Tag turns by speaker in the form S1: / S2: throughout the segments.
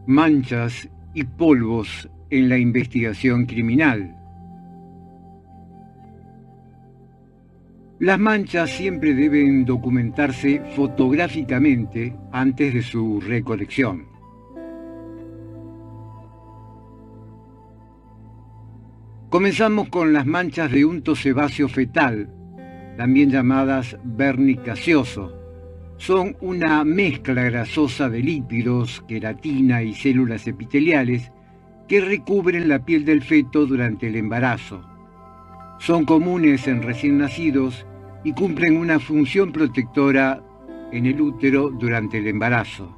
S1: manchas y polvos en la investigación criminal. Las manchas siempre deben documentarse fotográficamente antes de su recolección. Comenzamos con las manchas de unto sebáceo fetal, también llamadas verniz gaseoso. Son una mezcla grasosa de lípidos, queratina y células epiteliales que recubren la piel del feto durante el embarazo. Son comunes en recién nacidos y cumplen una función protectora en el útero durante el embarazo.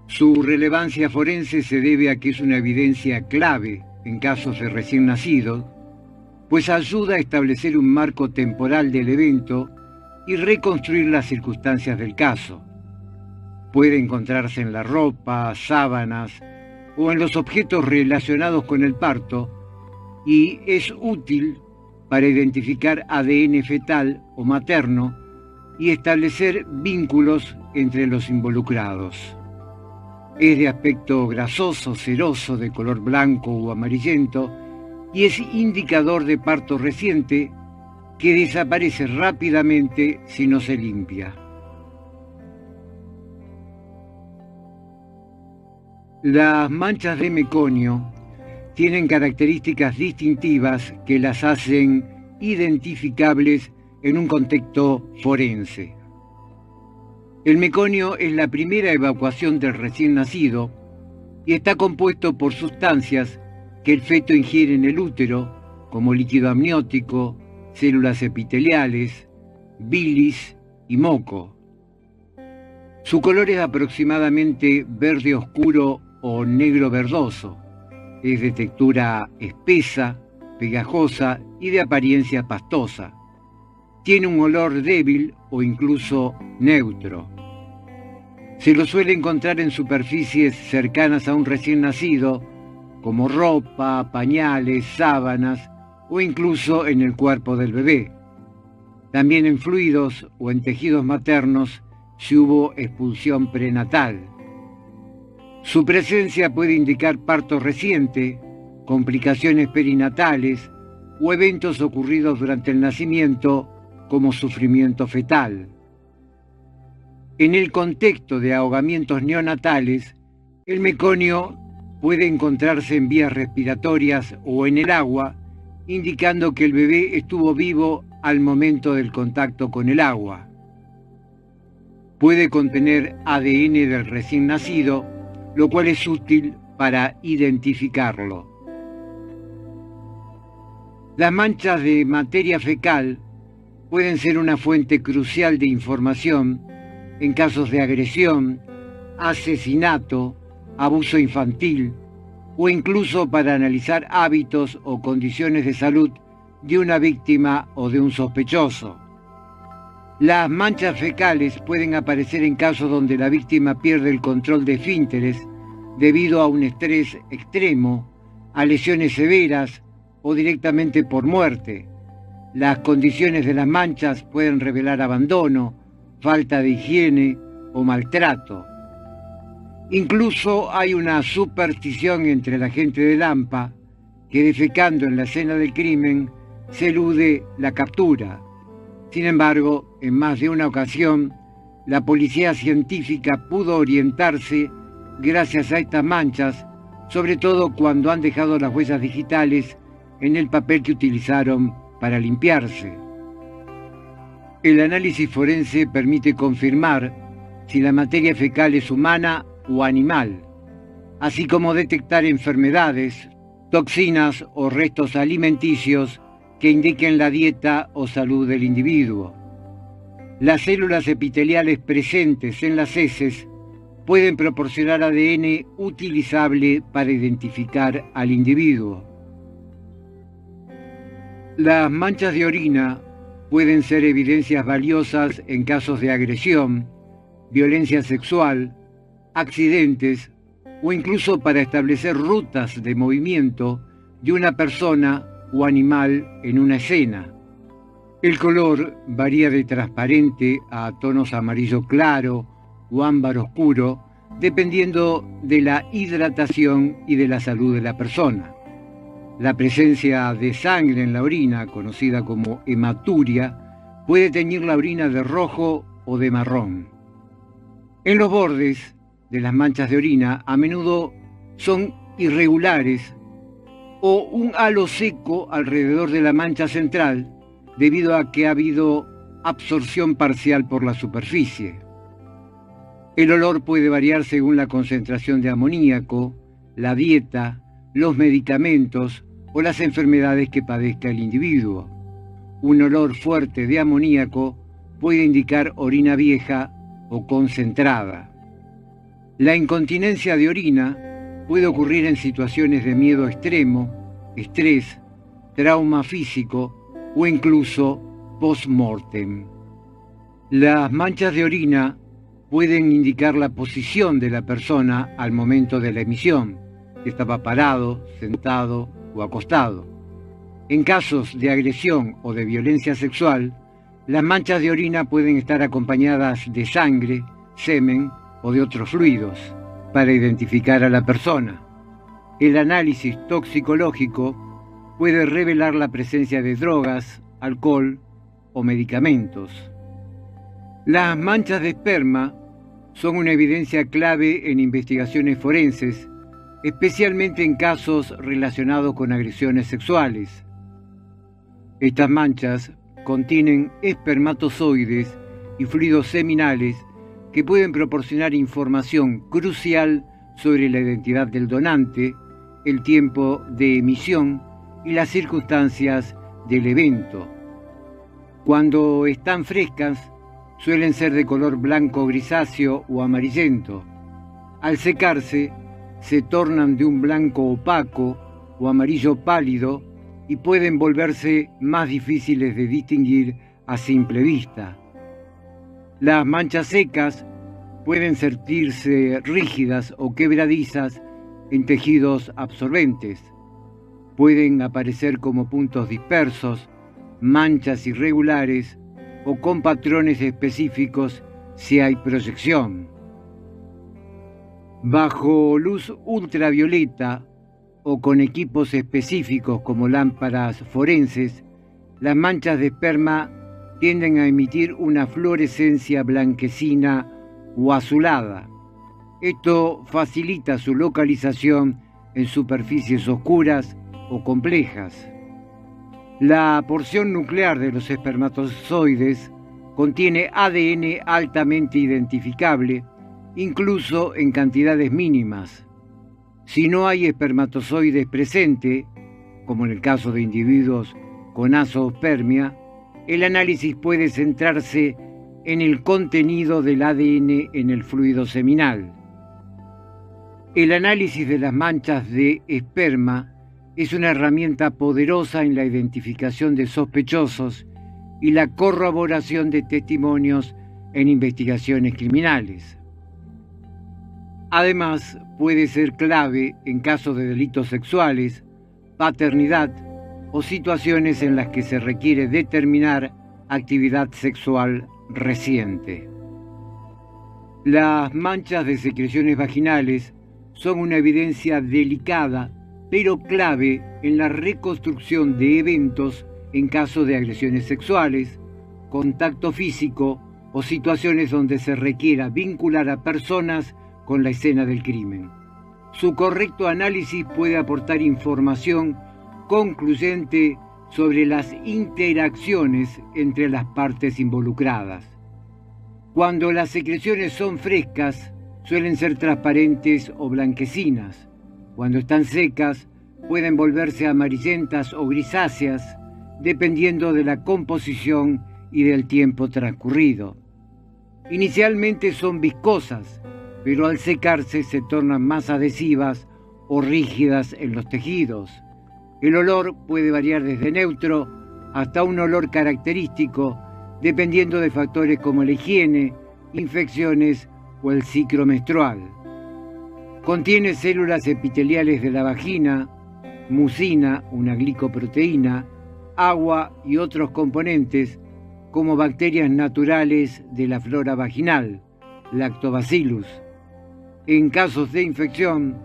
S1: Su relevancia forense se debe a que es una evidencia clave en casos de recién nacidos, pues ayuda a establecer un marco temporal del evento y reconstruir las circunstancias del caso. Puede encontrarse en la ropa, sábanas o en los objetos relacionados con el parto y es útil para identificar ADN fetal o materno y establecer vínculos entre los involucrados. Es de aspecto grasoso, ceroso, de color blanco o amarillento y es indicador de parto reciente que desaparece rápidamente si no se limpia. Las manchas de meconio tienen características distintivas que las hacen identificables en un contexto forense. El meconio es la primera evacuación del recién nacido y está compuesto por sustancias que el feto ingiere en el útero, como líquido amniótico, células epiteliales, bilis y moco. Su color es aproximadamente verde oscuro o negro verdoso. Es de textura espesa, pegajosa y de apariencia pastosa. Tiene un olor débil o incluso neutro. Se lo suele encontrar en superficies cercanas a un recién nacido, como ropa, pañales, sábanas o incluso en el cuerpo del bebé. También en fluidos o en tejidos maternos si hubo expulsión prenatal. Su presencia puede indicar parto reciente, complicaciones perinatales o eventos ocurridos durante el nacimiento como sufrimiento fetal. En el contexto de ahogamientos neonatales, el meconio puede encontrarse en vías respiratorias o en el agua, indicando que el bebé estuvo vivo al momento del contacto con el agua. Puede contener ADN del recién nacido, lo cual es útil para identificarlo. Las manchas de materia fecal pueden ser una fuente crucial de información en casos de agresión, asesinato, abuso infantil o incluso para analizar hábitos o condiciones de salud de una víctima o de un sospechoso. Las manchas fecales pueden aparecer en casos donde la víctima pierde el control de esfínteres debido a un estrés extremo, a lesiones severas o directamente por muerte. Las condiciones de las manchas pueden revelar abandono, falta de higiene o maltrato. Incluso hay una superstición entre la gente de Lampa que defecando en la escena del crimen se elude la captura. Sin embargo, en más de una ocasión, la policía científica pudo orientarse gracias a estas manchas, sobre todo cuando han dejado las huellas digitales en el papel que utilizaron para limpiarse. El análisis forense permite confirmar si la materia fecal es humana o animal, así como detectar enfermedades, toxinas o restos alimenticios que indiquen la dieta o salud del individuo. Las células epiteliales presentes en las heces pueden proporcionar ADN utilizable para identificar al individuo. Las manchas de orina pueden ser evidencias valiosas en casos de agresión, violencia sexual, accidentes o incluso para establecer rutas de movimiento de una persona o animal en una escena. El color varía de transparente a tonos amarillo claro o ámbar oscuro, dependiendo de la hidratación y de la salud de la persona. La presencia de sangre en la orina, conocida como hematuria, puede teñir la orina de rojo o de marrón. En los bordes de las manchas de orina a menudo son irregulares o un halo seco alrededor de la mancha central debido a que ha habido absorción parcial por la superficie. El olor puede variar según la concentración de amoníaco, la dieta, los medicamentos o las enfermedades que padezca el individuo. Un olor fuerte de amoníaco puede indicar orina vieja o concentrada. La incontinencia de orina puede ocurrir en situaciones de miedo extremo, estrés, trauma físico o incluso post-mortem. Las manchas de orina pueden indicar la posición de la persona al momento de la emisión, si estaba parado, sentado o acostado. En casos de agresión o de violencia sexual, las manchas de orina pueden estar acompañadas de sangre, semen o de otros fluidos para identificar a la persona. El análisis toxicológico puede revelar la presencia de drogas, alcohol o medicamentos. Las manchas de esperma son una evidencia clave en investigaciones forenses, especialmente en casos relacionados con agresiones sexuales. Estas manchas contienen espermatozoides y fluidos seminales que pueden proporcionar información crucial sobre la identidad del donante, el tiempo de emisión y las circunstancias del evento. Cuando están frescas, suelen ser de color blanco grisáceo o amarillento. Al secarse, se tornan de un blanco opaco o amarillo pálido y pueden volverse más difíciles de distinguir a simple vista. Las manchas secas pueden sentirse rígidas o quebradizas en tejidos absorbentes. Pueden aparecer como puntos dispersos, manchas irregulares o con patrones específicos si hay proyección. Bajo luz ultravioleta o con equipos específicos como lámparas forenses, las manchas de esperma tienden a emitir una fluorescencia blanquecina o azulada. Esto facilita su localización en superficies oscuras o complejas. La porción nuclear de los espermatozoides contiene ADN altamente identificable, incluso en cantidades mínimas. Si no hay espermatozoides presentes, como en el caso de individuos con azoospermia, el análisis puede centrarse en el contenido del ADN en el fluido seminal. El análisis de las manchas de esperma es una herramienta poderosa en la identificación de sospechosos y la corroboración de testimonios en investigaciones criminales. Además, puede ser clave en casos de delitos sexuales, paternidad o situaciones en las que se requiere determinar actividad sexual reciente. Las manchas de secreciones vaginales son una evidencia delicada pero clave en la reconstrucción de eventos en caso de agresiones sexuales, contacto físico o situaciones donde se requiera vincular a personas con la escena del crimen. Su correcto análisis puede aportar información concluyente sobre las interacciones entre las partes involucradas. Cuando las secreciones son frescas, suelen ser transparentes o blanquecinas. Cuando están secas, pueden volverse amarillentas o grisáceas, dependiendo de la composición y del tiempo transcurrido. Inicialmente son viscosas, pero al secarse se tornan más adhesivas o rígidas en los tejidos. El olor puede variar desde neutro hasta un olor característico, dependiendo de factores como la higiene, infecciones o el ciclo menstrual. Contiene células epiteliales de la vagina, mucina, una glicoproteína, agua y otros componentes como bacterias naturales de la flora vaginal, Lactobacillus. En casos de infección,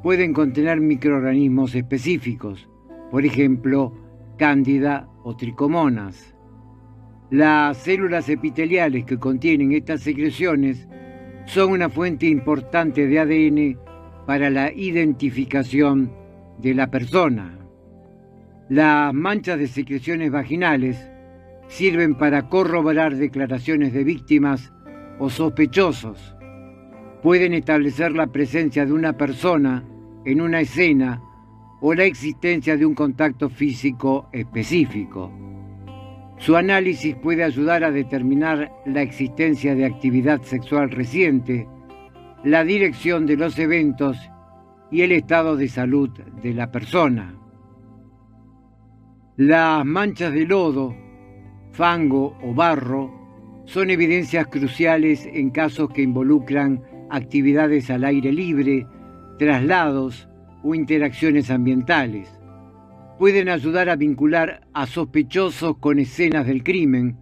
S1: pueden contener microorganismos específicos, por ejemplo, cándida o tricomonas. Las células epiteliales que contienen estas secreciones son una fuente importante de ADN para la identificación de la persona. Las manchas de secreciones vaginales sirven para corroborar declaraciones de víctimas o sospechosos. Pueden establecer la presencia de una persona en una escena o la existencia de un contacto físico específico. Su análisis puede ayudar a determinar la existencia de actividad sexual reciente, la dirección de los eventos y el estado de salud de la persona. Las manchas de lodo, fango o barro son evidencias cruciales en casos que involucran actividades al aire libre, traslados o interacciones ambientales. Pueden ayudar a vincular a sospechosos con escenas del crimen,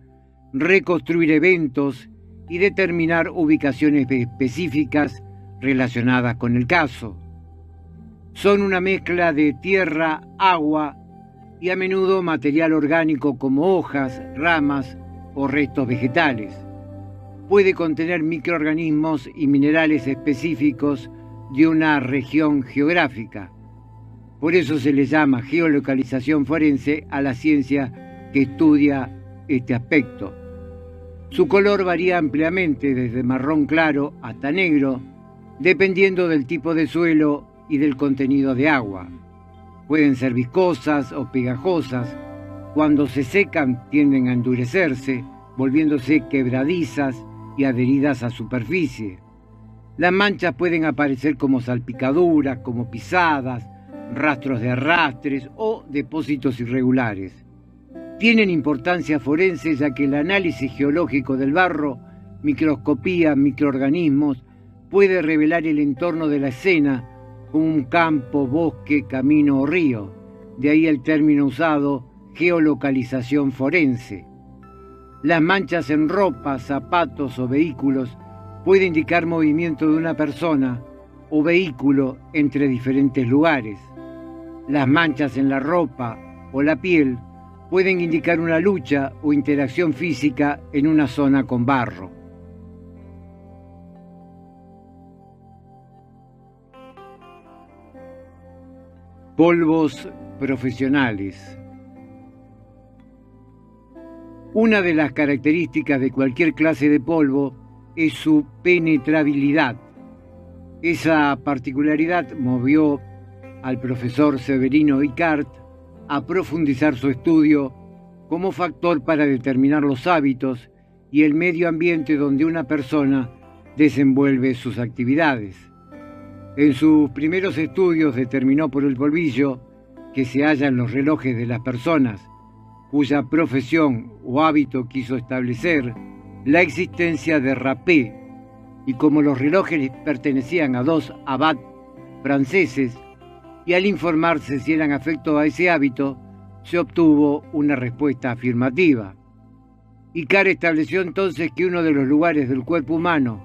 S1: reconstruir eventos y determinar ubicaciones específicas relacionadas con el caso. Son una mezcla de tierra, agua y a menudo material orgánico como hojas, ramas o restos vegetales. Puede contener microorganismos y minerales específicos de una región geográfica. Por eso se le llama geolocalización forense a la ciencia que estudia este aspecto. Su color varía ampliamente desde marrón claro hasta negro, dependiendo del tipo de suelo y del contenido de agua. Pueden ser viscosas o pegajosas. Cuando se secan tienden a endurecerse, volviéndose quebradizas y adheridas a superficie. Las manchas pueden aparecer como salpicaduras, como pisadas, rastros de arrastres o depósitos irregulares. Tienen importancia forense ya que el análisis geológico del barro, microscopía, microorganismos, puede revelar el entorno de la escena, como un campo, bosque, camino o río. De ahí el término usado, geolocalización forense. Las manchas en ropa, zapatos o vehículos pueden indicar movimiento de una persona o vehículo entre diferentes lugares. Las manchas en la ropa o la piel pueden indicar una lucha o interacción física en una zona con barro. Polvos profesionales. Una de las características de cualquier clase de polvo es su penetrabilidad. Esa particularidad movió al profesor Severino Icart a profundizar su estudio como factor para determinar los hábitos y el medio ambiente donde una persona desenvuelve sus actividades. En sus primeros estudios determinó por el polvillo que se halla en los relojes de las personas cuya profesión o hábito quiso establecer la existencia de rapé, y como los relojes pertenecían a dos abad franceses, y al informarse si eran afectos a ese hábito, se obtuvo una respuesta afirmativa. Icart estableció entonces que uno de los lugares del cuerpo humano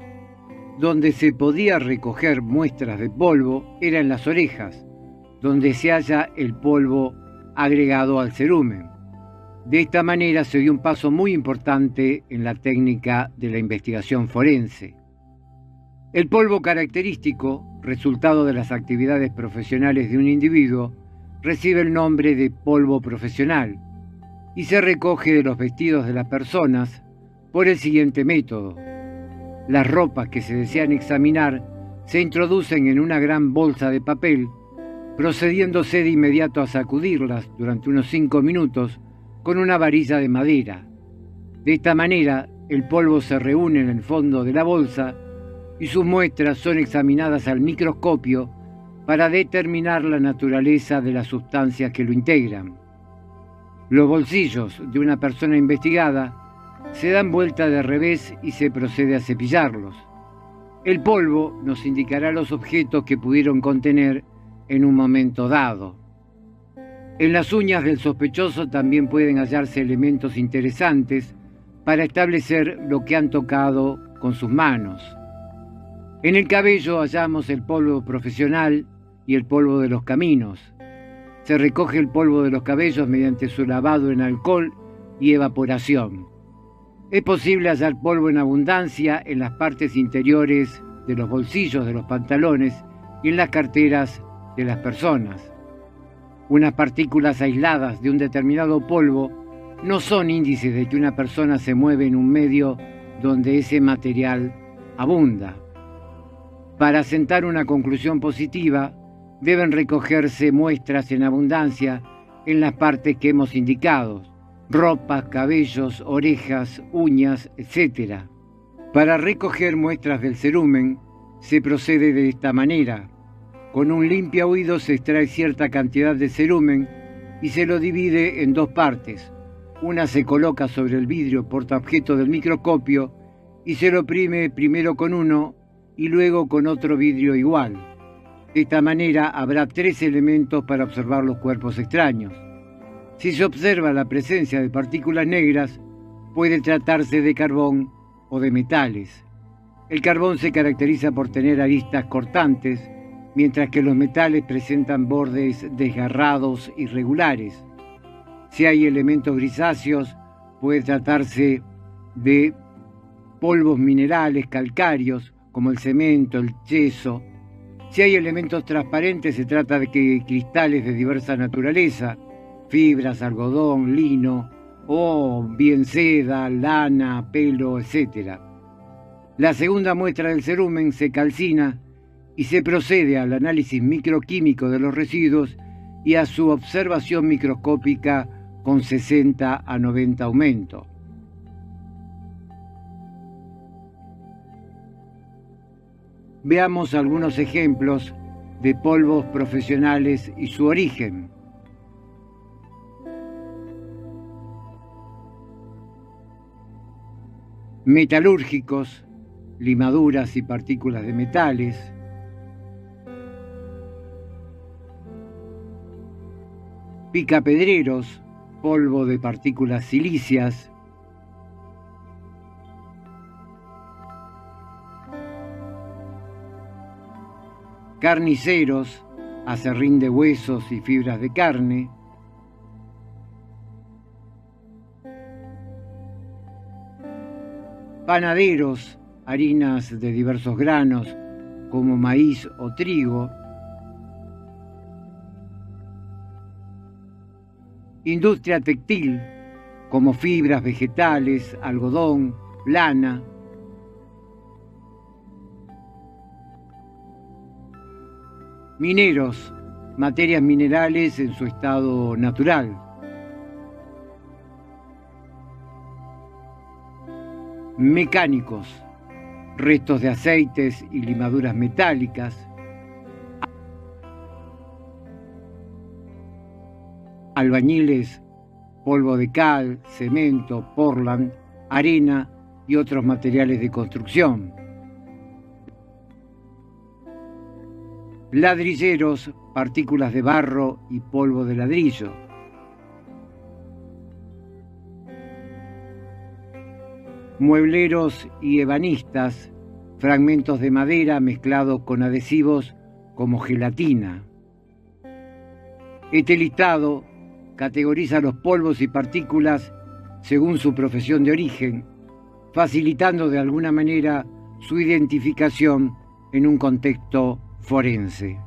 S1: donde se podía recoger muestras de polvo era en las orejas, donde se halla el polvo agregado al cerumen. De esta manera se dio un paso muy importante en la técnica de la investigación forense. El polvo característico, resultado de las actividades profesionales de un individuo, recibe el nombre de polvo profesional y se recoge de los vestidos de las personas por el siguiente método. Las ropas que se desean examinar se introducen en una gran bolsa de papel, procediéndose de inmediato a sacudirlas durante unos 5 minutos con una varilla de madera. De esta manera, el polvo se reúne en el fondo de la bolsa y sus muestras son examinadas al microscopio para determinar la naturaleza de las sustancias que lo integran. Los bolsillos de una persona investigada se dan vuelta de revés y se procede a cepillarlos. El polvo nos indicará los objetos que pudieron contener en un momento dado. En las uñas del sospechoso también pueden hallarse elementos interesantes para establecer lo que han tocado con sus manos. En el cabello hallamos el polvo profesional y el polvo de los caminos. Se recoge el polvo de los cabellos mediante su lavado en alcohol y evaporación. Es posible hallar polvo en abundancia en las partes interiores de los bolsillos de los pantalones y en las carteras de las personas. Unas partículas aisladas de un determinado polvo no son índices de que una persona se mueve en un medio donde ese material abunda. Para asentar una conclusión positiva, deben recogerse muestras en abundancia en las partes que hemos indicado: ropas, cabellos, orejas, uñas, etc. Para recoger muestras del cerumen se procede de esta manera. Con un limpiaoído se extrae cierta cantidad de cerumen y se lo divide en dos partes. Una se coloca sobre el vidrio portaobjeto del microscopio y se lo oprime primero con uno y luego con otro vidrio igual. De esta manera habrá tres elementos para observar los cuerpos extraños. Si se observa la presencia de partículas negras, puede tratarse de carbón o de metales. El carbón se caracteriza por tener aristas cortantes, mientras que los metales presentan bordes desgarrados irregulares. Si hay elementos grisáceos, puede tratarse de polvos minerales calcáreos, como el cemento, el yeso. Si hay elementos transparentes, se trata de cristales de diversa naturaleza, fibras, algodón, lino, o bien seda, lana, pelo, etc. La segunda muestra del cerumen se calcina y se procede al análisis microquímico de los residuos y a su observación microscópica con 60 a 90 aumento. Veamos algunos ejemplos de polvos profesionales y su origen. Metalúrgicos, limaduras y partículas de metales. Picapedreros, polvo de partículas silíceas. Carniceros, aserrín de huesos y fibras de carne. Panaderos, harinas de diversos granos como maíz o trigo. Industria textil, como fibras vegetales, algodón, lana. Mineros, materias minerales en su estado natural. Mecánicos, restos de aceites y limaduras metálicas. Albañiles, polvo de cal, cemento, portland, arena y otros materiales de construcción. Ladrilleros, partículas de barro y polvo de ladrillo. Muebleros y ebanistas, fragmentos de madera mezclados con adhesivos como gelatina. Este listado categoriza los polvos y partículas según su profesión de origen, facilitando de alguna manera su identificación en un contexto forense.